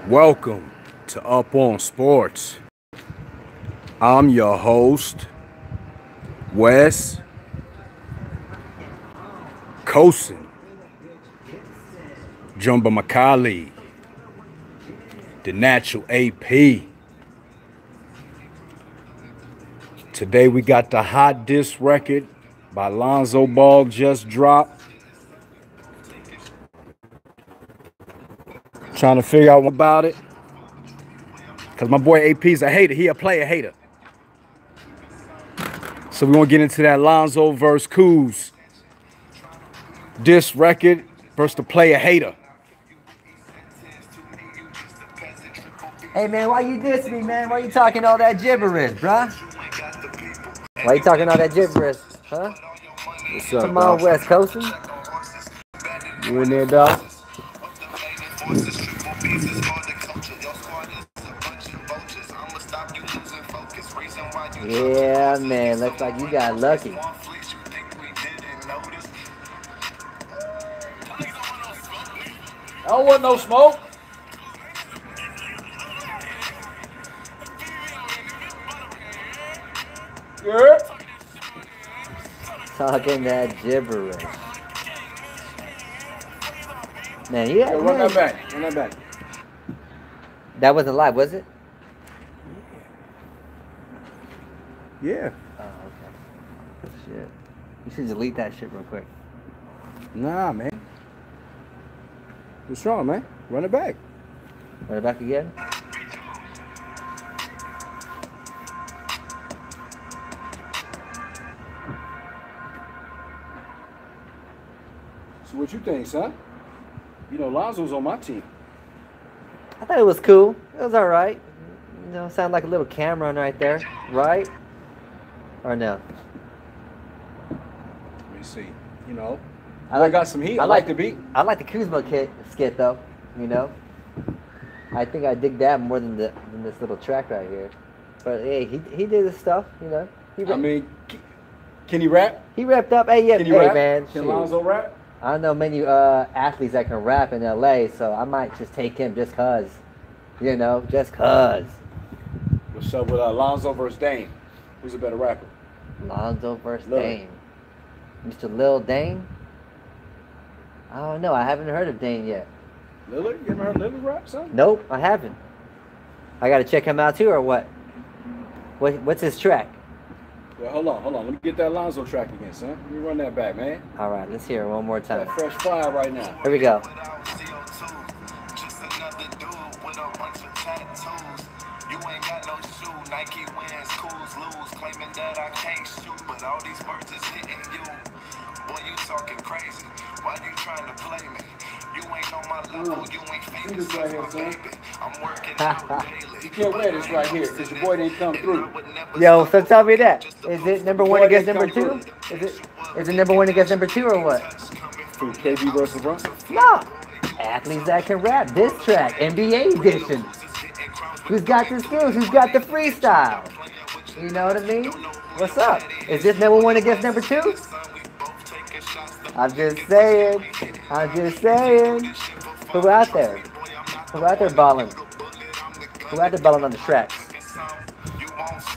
Welcome to Up on Sports. I'm your host, Wes Cosin, joined by my colleague, the Natural A.P. Today we got the hot disc record by Lonzo Ball just dropped. Trying to figure out about it. Because my boy AP's a hater. He a player hater. So we want to get into that Lonzo versus Kuz disc record versus the player hater. Hey man, why you diss me, man? Why you talking all that gibberish, bruh? Why you talking all that gibberish, huh? What's up, Come on, dog? West Coast. You in there, dog? Yeah, man. Looks like you got lucky. I don't want no smoke. Yeah. Talking that gibberish. Man, yeah. Run that back. Run that back. That wasn't live, was it? Yeah. Oh, okay. Shit. You should delete that shit real quick. Nah, man. What's wrong, man? Run it back. Run it back again? So what you think, son? You know, Lonzo's on my team. I thought it was cool. It was alright. You know, sound like a little Cameron right there, right? Or no? Let me see. You know, I got some heat. I like the beat. I like the Kuzma skit though. You know, I think I dig that more than this little track right here. But hey, he did his stuff. You know. I mean, can he rap? He rapped up. Hey, yeah, Can he rap? Man. Can Lonzo rap? I don't know many athletes that can rap in LA, so I might just take him just cause. You know, just cause. What's up with Lonzo versus Dame? Who's a better rapper? Lonzo versus Lil. Dame. Mr. Lil Dame? I don't know. I haven't heard of Dame yet. Lillard? You ever heard Lillard rap, son? Nope, I haven't. I got to check him out too, or what? What's his track? Well, hold on. Let me get that Lonzo track again, son. Let me run that back, man. All right, let's hear it one more time. That fresh fire right now. Here we go. You ain't got no shoe, Nike wins, Cools lose, claiming that I can't shoot, but all these verses hitting you. Boy, you talking crazy. Why you trying to play me? You ain't on my level, you ain't famous right here, my son. baby. I'm working out daily. You can't wear this right here because your boy didn't come through. Yo, so tell me that. Is it number one against number two? Is it number one against number two or what? From KD versus LeBron? No. Athletes that can rap. This track, NBA edition. Who's got the skills? Who's got the freestyle? You know what I mean? What's up? Is this number one against number two? I'm just saying. Who out there? Who out there balling? Who out there balling on the tracks?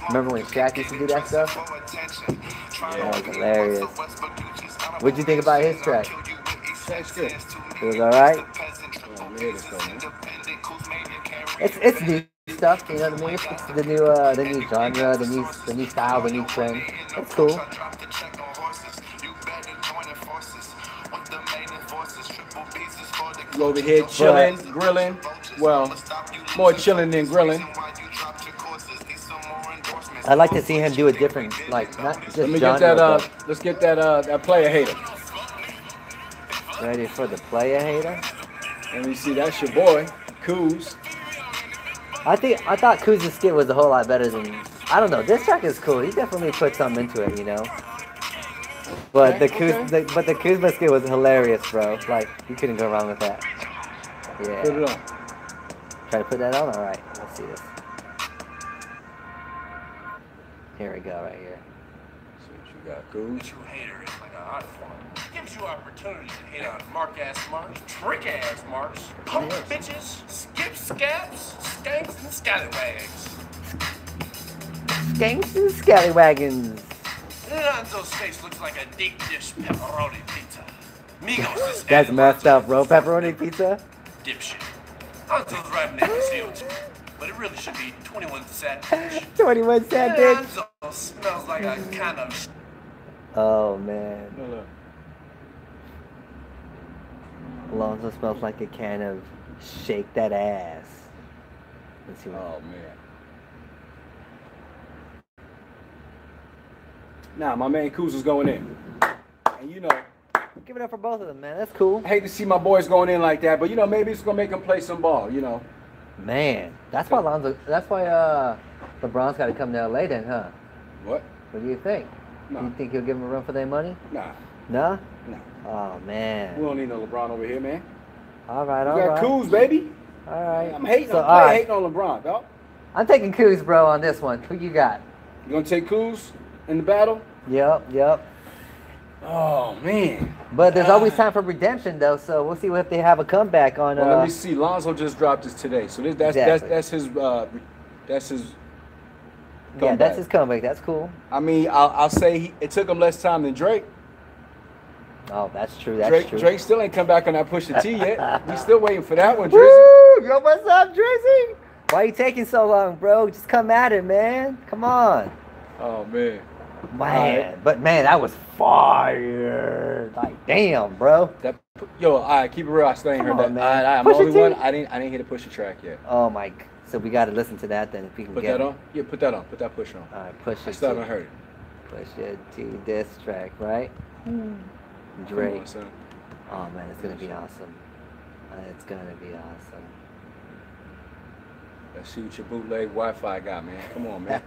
Remember when Shaq used to do that stuff? That was hilarious. What'd you think about his track? That's good. It was alright? It's new stuff, you know what I mean? It's the new genre, the new style, the new trend. It's cool. You over here chilling, grilling. Well, more chilling than grilling. I'd like to see him do a different, like, not just Let me genre, get that. Let's get that player hater. ready for the player hater? Let me see. That's your boy, Kuz. I thought Kuz's skit was a whole lot better than. I don't know. This track is cool. He definitely put something into it, you know. But the Kuzma skit was hilarious, bro. Like, you couldn't go wrong with that. Yeah. Put it on. Try to put that on. All right. Let's see this. Here we go, right here. See what you got, Kuz. You hater is like an art form. gives you opportunities to hit on mark-ass marks, trick-ass marks, punk bitches, skip scaps, skanks, and scallywags. Skanks and scallywagons. Lonzo's face looks like a deep dish pepperoni pizza. Migos is That's messed up, bro. Pepperoni pizza? Dipshit. Lonzo's driving in CO2, but it really should be 21 cent dish. 21 cent dish. Lonzo smells like a kind of... Oh, man. Lonzo smells like a can of shake that ass. Let's see what. Oh, man. Nah, my man Kuzma's going in. And you know, Give it up for both of them, man. That's cool. I hate to see my boys going in like that, but you know, maybe it's gonna make them play some ball, you know. Man, that's why LeBron's got to come to LA then, huh? What? What do you think? Nah. You think he'll give him a run for their money? Nah. Nah? Nah. Oh, man. We don't need no LeBron over here, man. All right, We all got right. Kuz, baby. All right. I'm hating, So, I'm all right. hating on LeBron, dog. I'm taking Kuz, bro, on this one. Who you got? You gonna take Kuz in the battle? Yep. Oh, man. But there's always time for redemption, though, so we'll see if they have a comeback on... Well, let me see. Lonzo just dropped this today, so that's Exactly. that's his Yeah, that's his comeback. That's cool. I mean, I'll say it took him less time than Drake. Oh, that's true. That's true. Drake still ain't come back on that Pusha T yet. We still waiting for that one, Drizzy. Woo! Yo, what's up, Drizzy? Why you taking so long, bro? Just come at it, man. Come on. Oh, man. Man, Right. but man, that was fire. Like, damn, bro. Yo, all right, keep it real. I still ain't Come heard on, that. man. I'm the Pusha only T? one. I didn't hear the Pusha track yet. Oh my. So we got to listen to that then if we can Put get that it. on? Yeah, put that on. Put that push on. All right, push I it. still haven't heard it. Push it to diss track, right? Drake. Come on, son. Oh man, it's gonna be awesome. It's gonna be awesome. Let's see what your bootleg Wi-Fi got, man. Come on, man.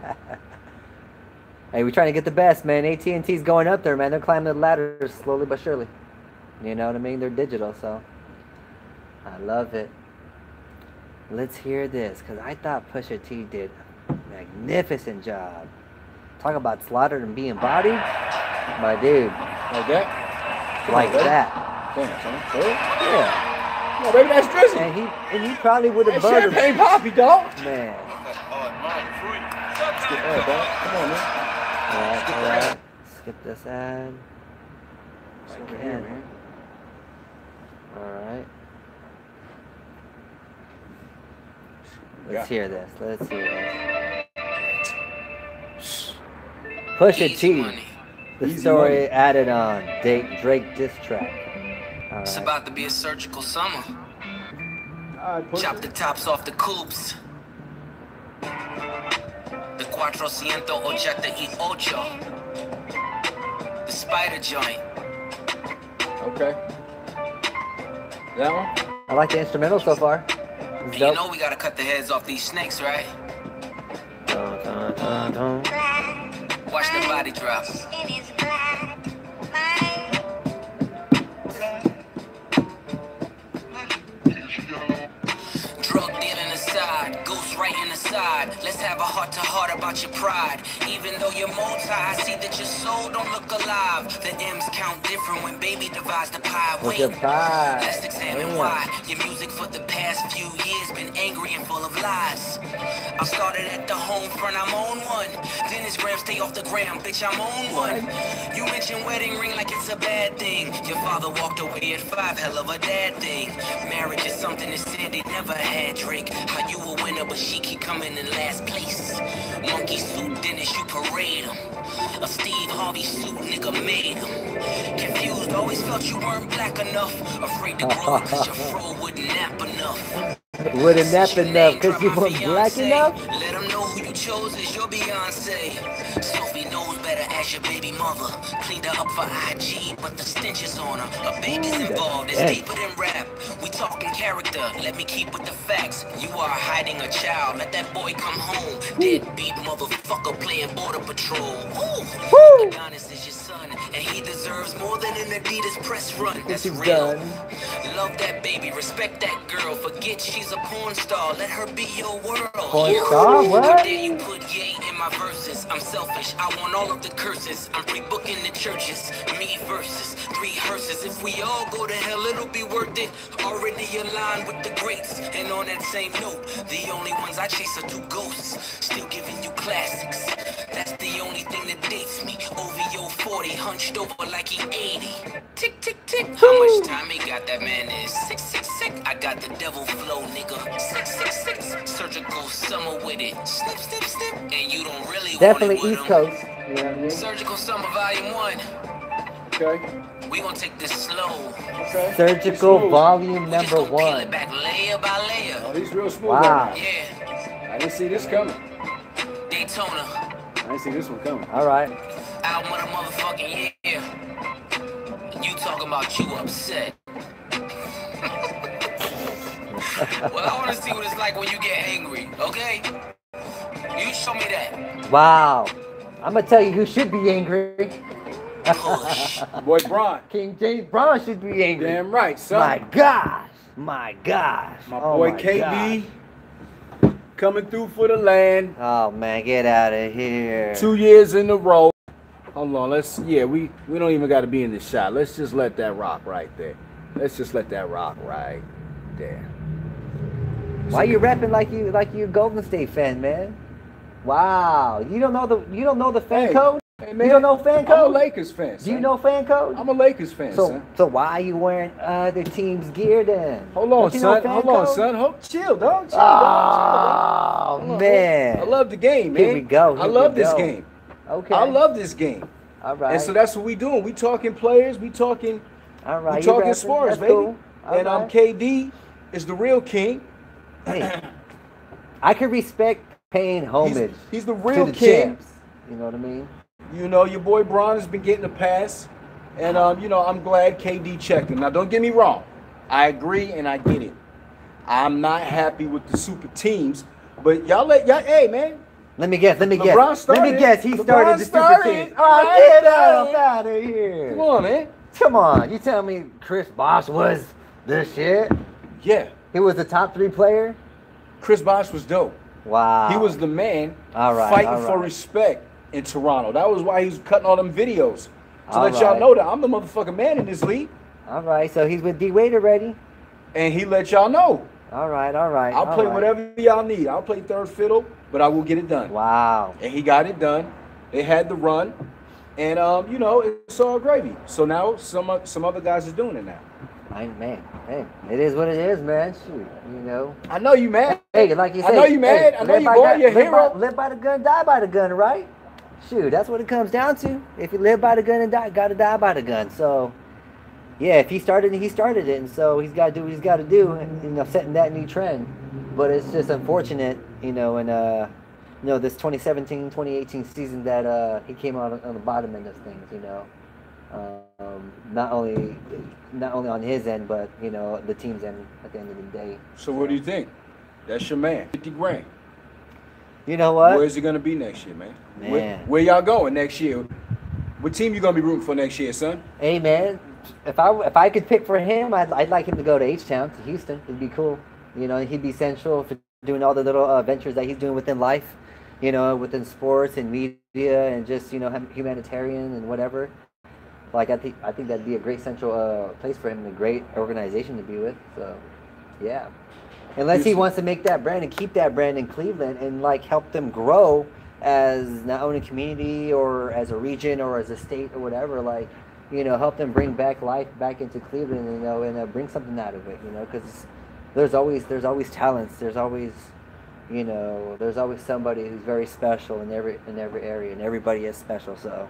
Hey, we're trying to get the best, man. AT&T's going up there, man. They're climbing the ladder slowly but surely. You know what I mean? They're digital, so I love it. Let's hear this, because I thought Pusha T did a magnificent job. Talk about slaughtered and being bodied. My dude. Like that? Come Like on, baby. that. Damn, son. Go ahead. Yeah. Come on, baby, that's Drizzy. And he probably would have That's burned him. champagne poppy, dog. Man. Skip that, dog. Come on, man. Alright. Skip this ad. It's over here, man. Alright. Yeah. Let's hear this. Let's hear this. Pusha T. The Easy story money. added on. Drake diss track. It's Alright. about to be a surgical summer. All right, push Chop it. the tops off the coupes. The 488. The spider joint. Okay. That one? I like the instrumental so far. It's And you dope. know we gotta cut the heads off these snakes, right? Dun, dun, dun, dun. Watch the body drop. Drug dealing aside, ghost writing aside. Let's have a heart-to-heart about your pride. Even though you're multi, I see that your soul don't look alive. The M's count different when baby divides the pie. What's your pie? Let's examine Damn. why your music for the past few years been angry and full of lies. I started at the home front, I'm on one. Then Instagram, stay off the gram, bitch, I'm on one. You mentioned wedding ring like it's a bad thing. Your father walked away at 5, hell of a dad thing. Marriage is something that Sandy never had, Drake. How you a winner, but she keep coming in last place. Monkey suit, Dennis, you parade him. A Steve Harvey suit, nigga made him. Confused, always felt you weren't black enough. Afraid to grow it cause your fro wouldn't nap enough. Wouldn't nap enough because you weren't black enough? Let them know who you chose as your Beyonce. Sophie knows better as your baby mother. Cleaned her up for IG, but the stench is on her. A baby's involved, it's deeper than rap. We talking character, let me keep with the facts. You are hiding a child, let that boy come home. Deadbeat motherfucker playing border patrol. Woo! Adonis is your son, and he deserves more than an Adidas press run. That's He's real. done. Love that baby, respect that girl. Forget she's a porn star, let her be your world. Porn star? What? How dare you put yay in my verses? I'm selfish, I want all of the curses. I'm pre-booking the churches, me versus 3 hearses. If we all go to hell, it'll be worth it. Already aligned with the greats. And on that same note, the only ones I chase are 2 ghosts. Still giving you classics. That's the only thing that dates me. OVO 40, hunched over like he 80. Tick, tick, tick. How much time he got? That man is 666. I got the devil flow, nigga. 666. Surgical summer with it. Snip, snip, snip. And you don't really Definitely want it with East him. Coast. You know what I mean? Surgical summer volume 1. Okay. We gonna take this slow. Okay. Surgical Smooth. volume We just number gonna peel 1. it back layer by layer. Oh, he's real smooth. Wow. Yeah, I didn't see this coming. Daytona. I didn't see this one coming. All right. Album of the motherfucking year. You talking about you upset. Well, I wanna see what it's like when you get angry, okay? You show me that. Wow. I'm going to tell you who should be angry. Push. Boy, Bron. King James Brown should be angry. Damn right, son. My gosh. My gosh. My Oh boy my KD gosh. coming through for the land. Oh, man. Get out of here. 2 years in a row. Hold on, we don't even got to be in this shot. Let's just let that rock right there. Let's just let that rock right there. Why you rapping like you a Golden State fan, man? Wow. You don't know the fan Hey, code? hey, man, You don't know fan I'm a code? Lakers fan, son. Do you know fan code? I'm a Lakers fan, son. So why are you wearing other teams' gear then? Hold on, Don't you know son. fan Hold on, code? son. Chill, dog. Chill, Oh, dog. Chill, dog. man. I love the game, man. Here we go. I Here love we this go. game. Okay. I love this game. All right. And so that's what we doing. We talking players. We talking. All right. We you talking rapping. sports, That's baby. cool. All And right. KD is the real king. Hey, I can respect paying homage He's the to real the king. champs. You know what I mean? You know, your boy Bron has been getting a pass. And, you know, I'm glad KD checked him. Now, don't get me wrong. I agree and I get it. I'm not happy with the super teams. But hey, man. Let me guess. LeBron started. Let me guess. He LeBron started the super started. team. Oh, get out of here. Come on, man. Come on. You tell me Chris Bosh was the shit? Yeah. He was the top 3 player? Chris Bosh was dope. Wow. He was the man All right, fighting all for right. respect in Toronto. That was why he was cutting all them videos. To All let y'all right. know that I'm the motherfucking man in this league. All right. So he's with D-Wade already? And he let y'all know. All right. All right. I'll all play right. whatever y'all need. I'll play third fiddle, but I will get it done. Wow. And he got it done. They had the run. And, you know, it's all gravy. So now some other guys are doing it now. Man, hey, it is what it is, man. Shoot, you know. I know you mad. Hey, like you said, I know you mad. I know you boy, you're a hero. Live by the gun, die by the gun, right? Shoot, that's what it comes down to. If you live by the gun and gotta die by the gun. So, yeah, if he started it, and so he's got to do what he's got to do, and, you know, setting that new trend. But it's just unfortunate, you know, and you know, this 2017-2018 season that he came out on the bottom end of things, you know. Not only on his end, but you know the team's end at the end of the day. So what do you think? That's your man. 50 grand. You know what? Where's he gonna be next year, man? Man. Where y'all going next year? What team you gonna be rooting for next year, son? Hey man, if I could pick for him, I'd like him to go to H-Town, to Houston. It'd be cool. You know, he'd be central for doing all the little ventures that he's doing within life. You know, within sports and media and just, you know, humanitarian and whatever. Like I think that'd be a great central place for him and a great organization to be with. So, yeah. Unless he wants to make that brand and keep that brand in Cleveland and like help them grow as not only a community or as a region or as a state or whatever, like, you know, help them bring back life back into Cleveland, you know, and bring something out of it, you know, because there's always talents. There's always, you know, there's always somebody who's very special in every area, and everybody is special. So,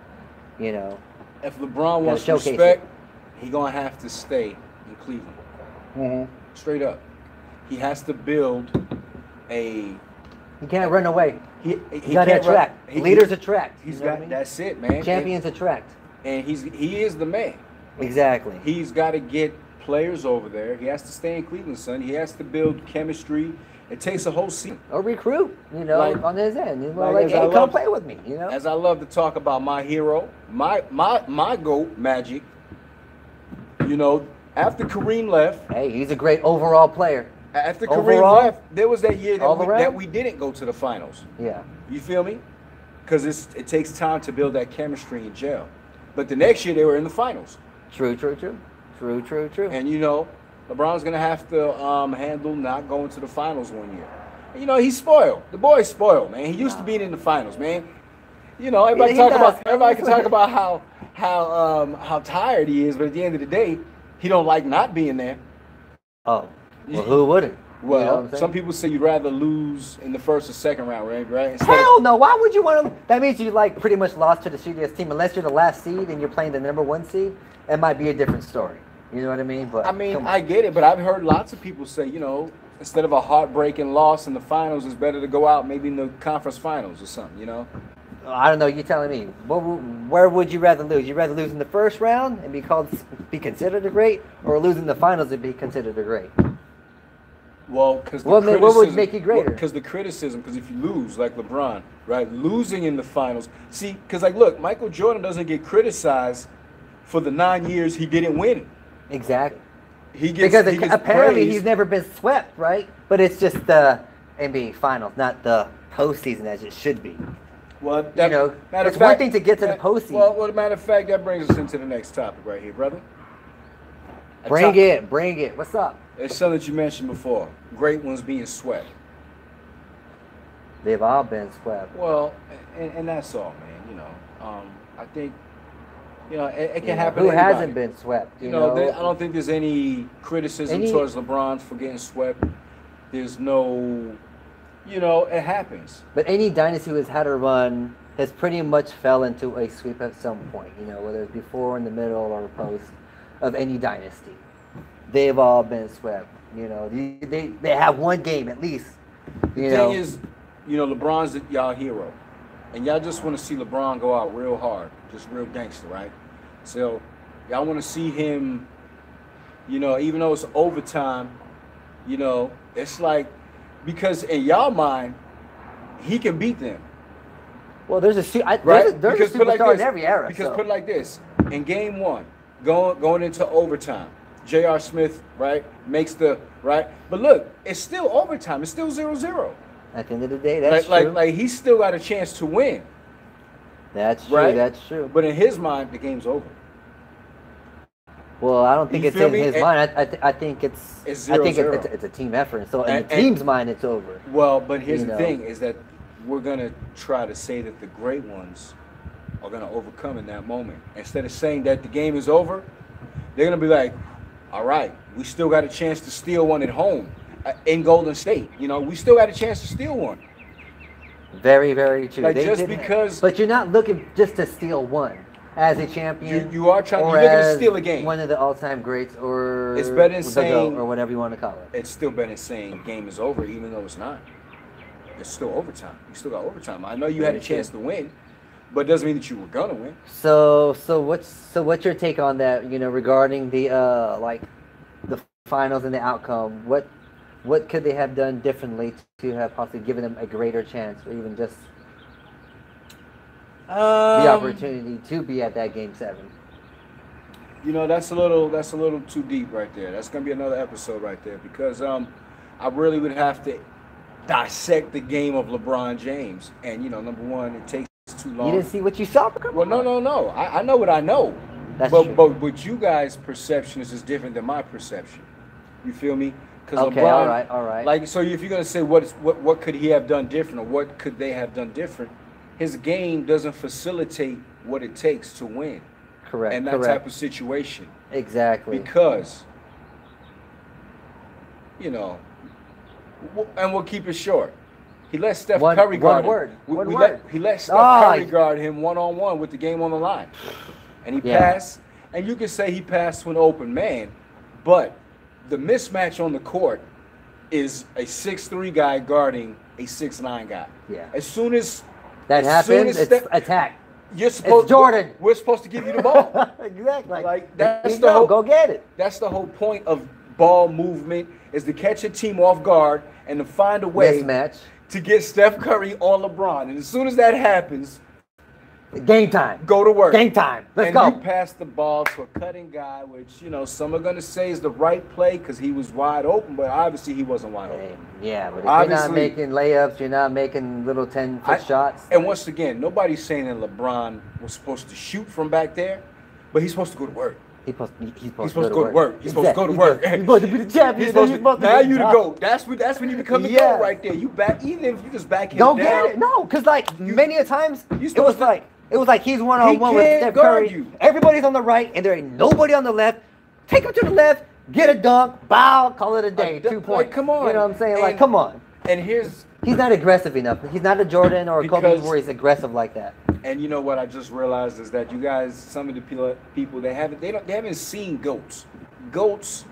you know. If LeBron wants showcase respect, he gonna have to stay in Cleveland. Mm-hmm. Straight up, he has to build a. He can't run away. He got to can't run- attract. Leaders attract. He's you know got. what I mean? That's it, man. Champions attract. And he is the man. Exactly. He's got to get players over there. He has to stay in Cleveland, son. He has to build chemistry. It takes a whole season. Or recruit, you know, Like- on his end. You know, like like, as hey, I come love- play with me, you know? As I love to talk about my hero, my GOAT, Magic. You know, after Kareem left, Hey, he's a great overall player. after Kareem Overall, left, there was that year all that around? we didn't go to the finals. Yeah. You feel me? Because it takes time to build that chemistry in jail. But the next year they were in the finals. True. And you know, LeBron's gonna have to handle not going to the finals one year. And, you know, he's spoiled. The boy's spoiled, man. He used to being in the finals, man. You know, everybody Yeah, he does. everybody can talk about how tired he is, but at the end of the day, he don't like not being there. Oh, well, who wouldn't? Well, You know what I'm saying? some people say you'd rather lose in the first or second round, right? Instead Hell no! Why would you want to? That means you like pretty much lost to the shittiest team. Unless you're the last seed and you're playing the #1 seed, it might be a different story. You know what I mean? But I mean, come on. I get it, but I've heard lots of people say, you know, instead of a heartbreaking loss in the finals, it's better to go out maybe in the conference finals or something, you know? I don't know. You telling me? Where would you rather lose? You rather lose in the first round and be considered a great, or lose in the finals and be considered a great? Well, because What would make you greater? Because the criticism, because if you lose, like LeBron, right, losing in the finals, see, because like, look, Michael Jordan doesn't get criticized for the 9 years he didn't win. Exactly. He Because gets apparently praised. he's never been swept, right? But it's just the NBA Finals, not the postseason as it should be. Well, You know, matter it's of one fact- thing to get to the postseason. Well, matter of fact, that brings us into the next topic right here, brother. Bring it. What's up? It's something that you mentioned before. Great ones being swept. They've all been swept. Well, and that's all, man. You know, I think, you know, it can You know, happen. who to anybody. hasn't been swept? You know, I don't think there's any criticism Any- towards LeBron for getting swept. There's no, you know, it happens. But any dynasty who has had a run has pretty much fell into a sweep at some point. You know, whether it's before, in the middle, or post of any dynasty, they've all been swept. You know, they have one game at least. The You thing know, is, you know, LeBron's y'all hero, and y'all just want to see LeBron go out real hard, just real gangster, right? So y'all want to see him, you know, even though it's overtime, you know, it's like, because in y'all mind, he can beat them, well, there's a right? there's a put it superstar in every era. Because so. put it like this, in game one, going into overtime, J.R. Smith, right, makes the, right? But look, it's still overtime. It's still 0-0. At the end of the day, that's true. Like he's still got a chance to win. That's true. Right? That's true. But in his mind, the game's over. Well, I don't think You it's feel in me? his mind. I think it's. It's I think 0-0. it's a team effort. So in And- the team's mind, it's over. Well, but here's You the know. thing: is that we're gonna try to say that the great ones are gonna overcome in that moment. Instead of saying that the game is over, they're gonna be like, "All right, we still got a chance to steal one at home in Golden State. You know, we still got a chance to steal one." Very, very true. Like, They just did- because- but you're not looking just to steal one as a champion. You are trying. or You're looking to as steal a game. One of the all-time greats, or It's better than the GOAT, saying- or whatever you want to call it. It's still better than saying game is over, even though it's not. It's still overtime. You still got overtime. I know you had a Very true. chance to win, but it doesn't mean that you were gonna win. So what's your take on that? You know, regarding the like the finals and the outcome. What could they have done differently to have possibly given them a greater chance, or even just the opportunity to be at that game 7? You know, that's a little too deep right there. That's gonna be another episode right there, because I really would have to dissect the game of LeBron James. And you know, number one, it takes too long. You didn't see what you saw? Well, no. I know what I know. That's but true. but you guys' perception is just different than my perception. You feel me? Because Okay, LeBron, all right. Like, so if you're gonna say what could he have done different, or what could they have done different, his game doesn't facilitate what it takes to win Correct. in that correct. type of situation. Exactly. Because, you know, and we'll keep it short. He let Steph Curry guard him. He let Steph Curry guard him one-on-one with the game on the line. And he passed. And you can say he passed to an open man, but the mismatch on the court is a 6'3" guy guarding a 6'9" guy. Yeah. As soon as That as soon happens, as it's attack. It's Jordan. We're supposed to give you the ball. Exactly. Like that's the whole. Go get it. That's the whole point of ball movement is to catch a team off guard and to find a way Mismatch. to get Steph Curry on LeBron. And as soon as that happens, game time. go to work. Game time. Let's and go. you pass the ball to a cutting guy, which, you know, some are going to say is the right play because he was wide open, but obviously he wasn't wide open. Yeah, but if Obviously, you're not making layups, you're not making little 10-foot shots. And once again, nobody's saying that LeBron was supposed to shoot from back there, but he's supposed to go to work. He's supposed to go to work. He's supposed to go to work. He's supposed to be the champion. Now you the GOAT. That's when you become the GOAT right there. You back, even if you just back him Don't down. get it. No, because like many a times it was like he's one-on-one with Steph Curry. You. Everybody's on the right and there ain't nobody on the left. Take him to the left, get a dunk, bow, call it a day. 2 points. Like, come on. You know what I'm saying? Like, come on. And he's not aggressive enough. He's not a Jordan or a Kobe where he's aggressive like that. And you know what I just realized is that you guys, some of the people they haven't seen goats. Goats,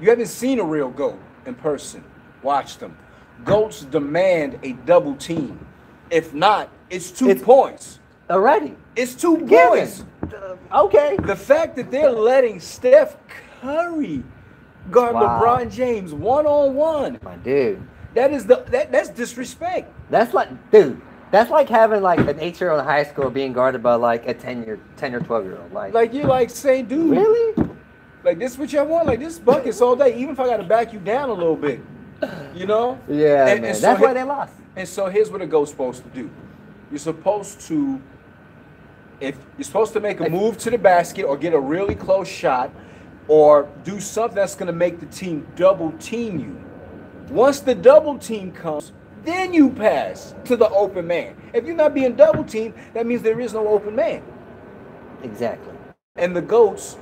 you haven't seen a real goat in person. Watch them. Goats demand a double team. If not, it's 2 points. Already. It's 2 points. Okay. The fact that they're letting Steph Curry guard LeBron James one-on-one. My dude. That's disrespect. That's like, dude. That's like having like an 8-year-old in high school being guarded by like a 10 or 12-year-old. Like you're like saying, dude, really? Like this what y'all want? Like this buckets all day, even if I gotta back you down a little bit. You know? Yeah, man. And that's why they lost. And so here's what a GOAT's supposed to do. You're supposed to make a move to the basket or get a really close shot or do something that's gonna make the team double team you. Once the double team comes, then you pass to the open man. If you're not being double teamed, that means there is no open man. Exactly. And the GOATs,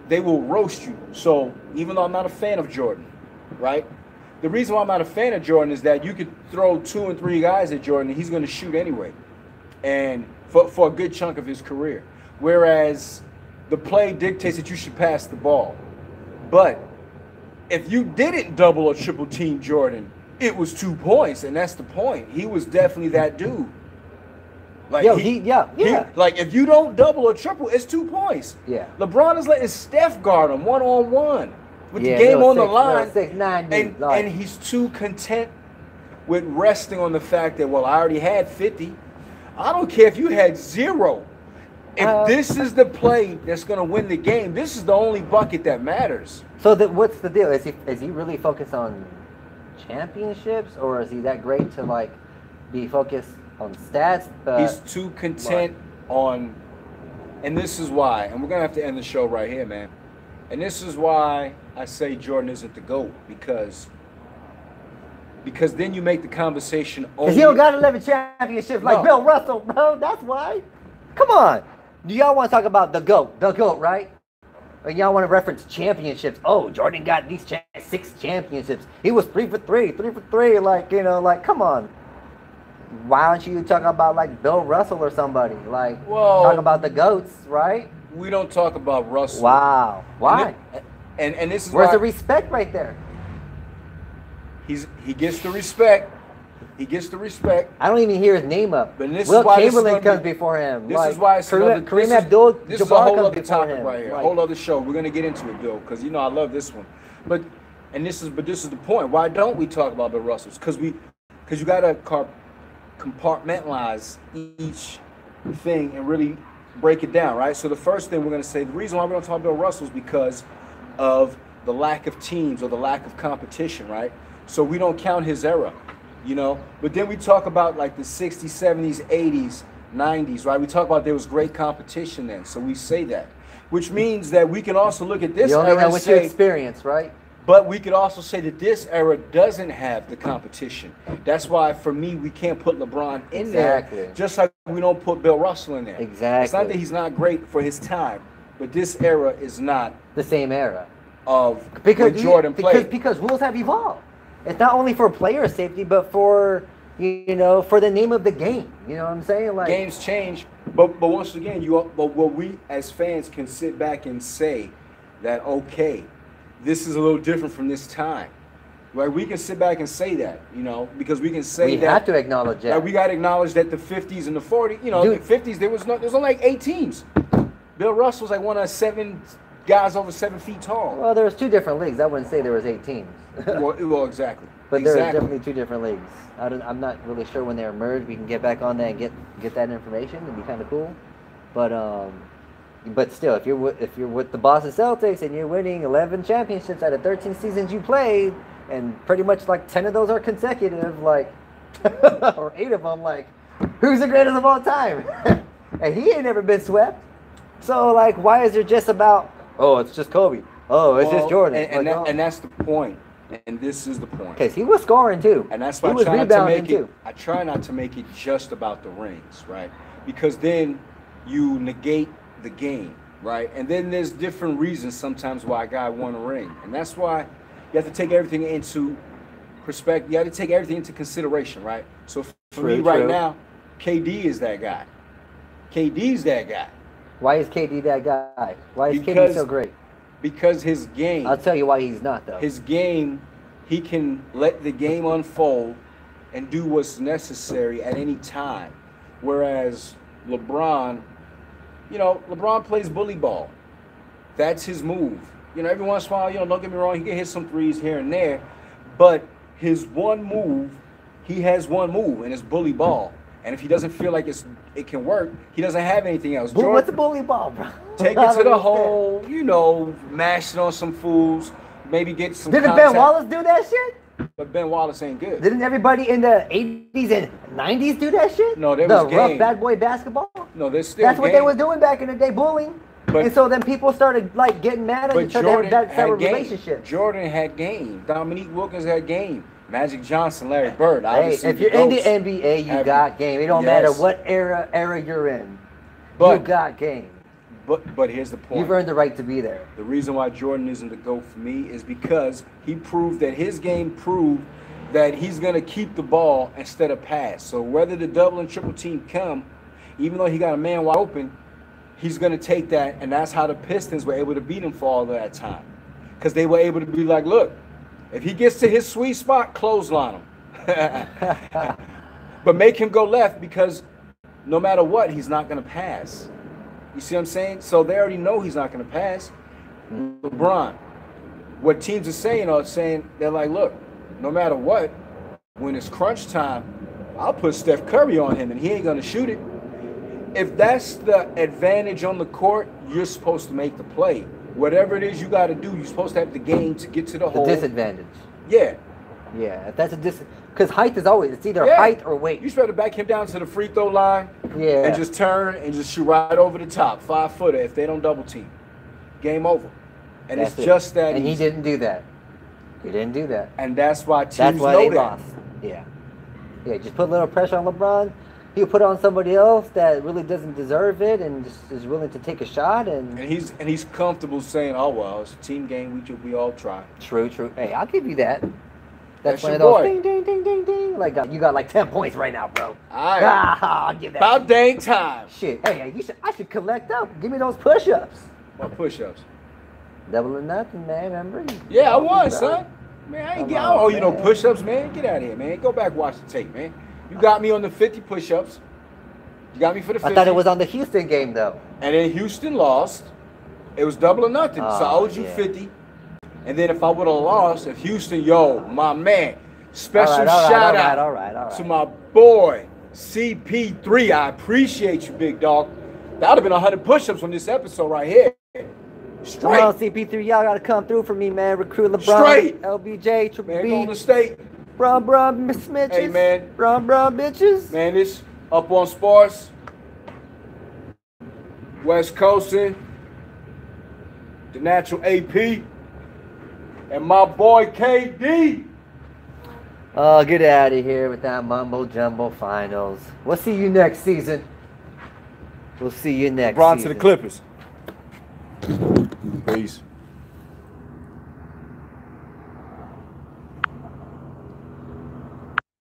they will roast you. So even though I'm not a fan of Jordan, right? The reason why I'm not a fan of Jordan is that you could throw 2 and 3 guys at Jordan and he's going to shoot anyway. And for a good chunk of his career. Whereas the play dictates that you should pass the ball. But if you didn't double or triple team Jordan, it was 2 points, and that's the point. He was definitely that dude. Like like if you don't double or triple, it's 2 points. Yeah. LeBron is letting Steph guard him one-on-one with the game on the line. 6'9", and he's too content with resting on the fact that, well, I already had 50. I don't care if you had 0. If this is the play that's going to win the game, this is the only bucket that matters. So what's the deal? Is he really focused on championships, or is he that great to like be focused on stats? He's too content on, and this is why, and we're gonna have to end the show right here, man. And this is why I say Jordan isn't the GOAT, because then you make the conversation only. Because he don't got 11 championships like Bill Russell, bro. That's why. Come on. Do y'all want to talk about the GOAT? The GOAT, right? Or y'all want to reference championships? Oh, Jordan got these 6 championships. He was 3 for 3. Like, you know, like, come on. Why aren't you talking about like Bill Russell or somebody? Like, talk about the GOATs, right? We don't talk about Russell. Wow. Why? And this is where's the respect right there? He gets the respect. He gets the respect. I don't even hear his name up. But this Will is why Chamberlain comes before him. This is why it's Kareem Abdul-Jabbar this is a whole other comes topic him. right here. Like, A whole other show. We're gonna get into it, Bill, because you know I love this one. But this is the point. Why don't we talk about Bill Russell? Because you gotta compartmentalize each thing and really break it down, right? So the first thing we're gonna say, the reason why we don't talk about Bill Russell is because of the lack of teams or the lack of competition, right? So we don't count his era, you know? But then we talk about like the 60s, 70s, 80s, 90s, right? We talk about there was great competition then, so we say that. Which means that we can also look at this era and say, you experience, right? But we could also say that this era doesn't have the competition. That's why, for me, we can't put LeBron in there, just like we don't put Bill Russell in there. Exactly. It's not that he's not great for his time, but this era is not the same era of when Jordan played. Because rules have evolved. It's not only for player safety, but for, you know, for the name of the game. You know what I'm saying? Like, games change, but once again, what we as fans can sit back and say that, okay, this is a little different from this time. Like, we can sit back and say that, you know, because we can say We that. have to acknowledge that. Like, we got to acknowledge that the 50s and the 40s, you know, Dude. the 50s, there's only like 8 teams. Bill Russell was like one of 7 guys over 7 feet tall. Well, there was 2 different leagues. I wouldn't say there was 8 teams. well, exactly. But there are definitely 2 different leagues. I'm not really sure when they're merged. We can get back on that and get that information. It'd be kind of cool. But still, if you're with the Boston Celtics and you're winning 11 championships out of 13 seasons you played, and pretty much like 10 of those are consecutive, like or 8 of them, like who's the greatest of all time? And he ain't never been swept. So like, why is there just about it's just Kobe? It's just Jordan. And that's the point. And this is the point. Because he was scoring too. And that's why I try not to make it just about the rings, right? Because then you negate the game, right? And then there's different reasons sometimes why a guy won a ring. And that's why you have to take everything into perspective. You have to take everything into consideration, right? So for me right now, KD is that guy. KD's that guy. Why is KD that guy? Why is KD so great? Because his game. I'll tell you why he's not, though. His game, he can let the game unfold and do what's necessary at any time. Whereas LeBron, you know, LeBron plays bully ball. That's his move. You know, every once in a while, you know, don't get me wrong, he can hit some threes here and there. But his one move, he has one move, and it's bully ball. And if he doesn't feel like it can work, he doesn't have anything else. Jordan, what's a bully ball, bro? Take it to the hole, you know, mash it on some fools, maybe get some Didn't contact. Ben Wallace do that shit? But Ben Wallace ain't good. Didn't everybody in the 80s and 90s do that shit? No, there was the game. rough bad boy basketball? No, there's still That's what they was doing back in the day, bullying. But, and so then people started like getting mad at each other. That type of relationship. Jordan had game. Dominique Wilkins had game. Magic Johnson, Larry Bird. Hey, if you're in the NBA, you got game. It don't matter what era you're in. You got game. But here's the point. You've earned the right to be there. The reason why Jordan isn't the GOAT for me is because he proved that his game proved that he's going to keep the ball instead of pass. So whether the double and triple team come, even though he got a man wide open, he's going to take that, and that's how the Pistons were able to beat him for all of that time. Because they were able to be like, look, if he gets to his sweet spot, clothesline him. But make him go left, because no matter what, he's not going to pass. You see what I'm saying? So they already know he's not going to pass. LeBron, what teams are saying, they're like, look, no matter what, when it's crunch time, I'll put Steph Curry on him, and he ain't going to shoot it. If that's the advantage on the court, you're supposed to make the play. Whatever it is you got to do, you're supposed to have the game to get to the hole. Disadvantage. Yeah. Yeah, if that's a because height is always, it's either height or weight. You supposed to back him down to the free throw line and just turn and just shoot right over the top, 5-footer, if they don't double team. Game over. And it's just that easy. And he didn't do that. He didn't do that. And that's why teams that's why know they that. lost. Yeah. Yeah, just put a little pressure on LeBron. He'll put on somebody else that really doesn't deserve it and just is willing to take a shot. And he's comfortable saying, oh, well, it's a team game. We all try. True. Hey, I'll give you that. That's one of those ding, ding, ding, ding, ding. Like, you got like 10 points right now, bro. All right. I'll give that. About dang time. Shit. Hey, I should collect up. Give me those push-ups. What push-ups? Double or nothing, man. Remember? Yeah, I was, son. Man, I don't owe you no push-ups, man. Get out of here, man. Go back, watch the tape, man. You got me on the 50 push-ups. You got me for the 50. I thought it was on the Houston game, though. And then Houston lost. It was double or nothing. So I owed you 50. And then if I would have lost, if Houston, my man, special shout out to my boy, CP3. I appreciate you, big dog. That would have been 100 push-ups on this episode right here. Straight. Come on, CP3, y'all got to come through for me, man. Recruit LeBron. Straight. LBJ, Triple man, B. Golden State. Brum, bitches. Hey, man. Brum, bitches. Man, this Up on Sports. West Coastin'. The Natural A.P. And my boy KD. Oh, get out of here with that mumbo jumbo finals. We'll see you next season. We'll see you next season. LeBron to the Clippers.